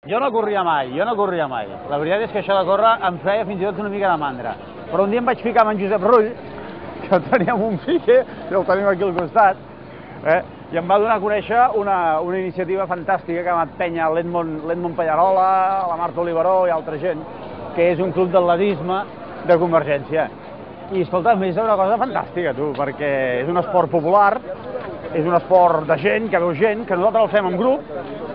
Jo no corria mai. La veritat és que això de córrer em feia fins i tot una mica de mandra. Però un dia em vaig ficar amb en Josep Rull, que el teníem un pique, i el tenim aquí al costat, i em va donar a conèixer una iniciativa fantàstica que va empènyer l'Edmond Pallarola, la Marta Oliveró i altra gent, que és un club d'atletisme de Convergència. I escolta, és una cosa fantàstica, tu, perquè és un esport popular, és un esport de gent, que veu gent, que nosaltres el fem en grup,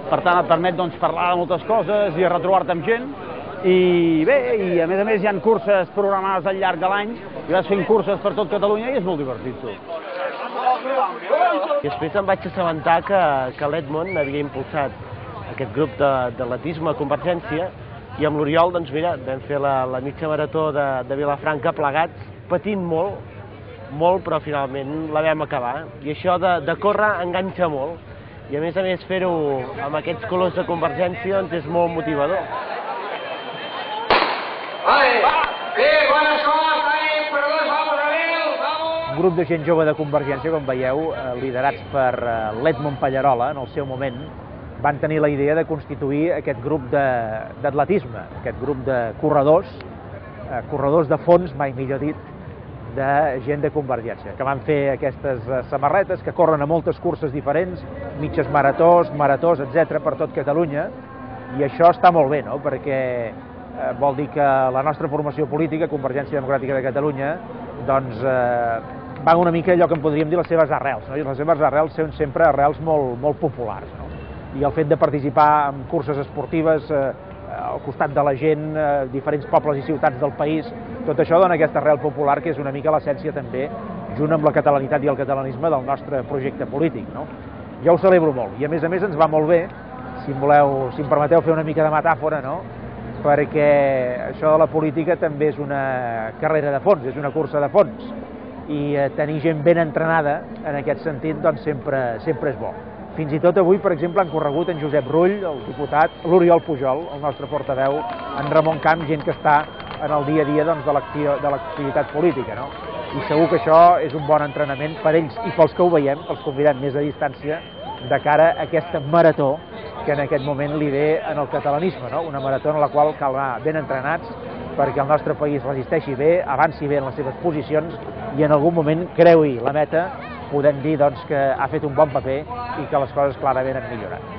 per tant et permet parlar de moltes coses i retrobar-te amb gent, i bé, i a més hi ha curses programades al llarg de l'any, i vas fent curses per tot Catalunya i és molt divertit, tu. I després em vaig assabentar que l'Edmond havia impulsat aquest grup d'atletisme a Convergència, i amb l'Oriol, doncs mira, vam fer la mitja marató de Vilafranca plegats, patint molt, però finalment la vam acabar. I això de córrer enganxa molt, i a més fer-ho amb aquests colors de Convergència doncs és molt motivador. Un grup de gent jove de Convergència, com veieu, liderats per l'Edmond Pallarola, en el seu moment, van tenir la idea de constituir aquest grup d'atletisme, aquest grup de corredors de fons, mai millor dit, de gent de Convergència, que van fer aquestes samarretes que corren a moltes curses diferents, mitges maratons, etc., per tot Catalunya, i això està molt bé, no?, perquè vol dir que la nostra formació política, Convergència Democràtica de Catalunya, doncs va una mica allò que en podríem dir les seves arrels, no? I les seves arrels són sempre arrels molt populars, no? I el fet de participar en curses esportives al costat de la gent, diferents pobles i ciutats del país, tot això dona aquesta arrel popular que és una mica l'essència també, junt amb la catalanitat i el catalanisme del nostre projecte polític, no? Jo ho celebro molt i a més ens va molt bé, si em permeteu fer una mica de metàfora, no? Perquè això de la política també és una carrera de fons, és una cursa de fons, i tenir gent ben entrenada en aquest sentit doncs sempre és bo. Fins i tot avui, per exemple, han corregut en Josep Rull, el diputat, l'Oriol Pujol, el nostre portaveu, en Ramon Camp, gent que està en el dia a dia doncs, de l'activitat política, no? I segur que això és un bon entrenament per ells i pels que ho veiem, els convidem més a distància de cara a aquesta marató que en aquest moment li ve en el catalanisme, no? Una marató en la qual cal anar ben entrenats perquè el nostre país resisteixi bé, avanci bé en les seves posicions i en algun moment creui la meta, podem dir doncs, que ha fet un bon paper i que les coses clarament han millorat.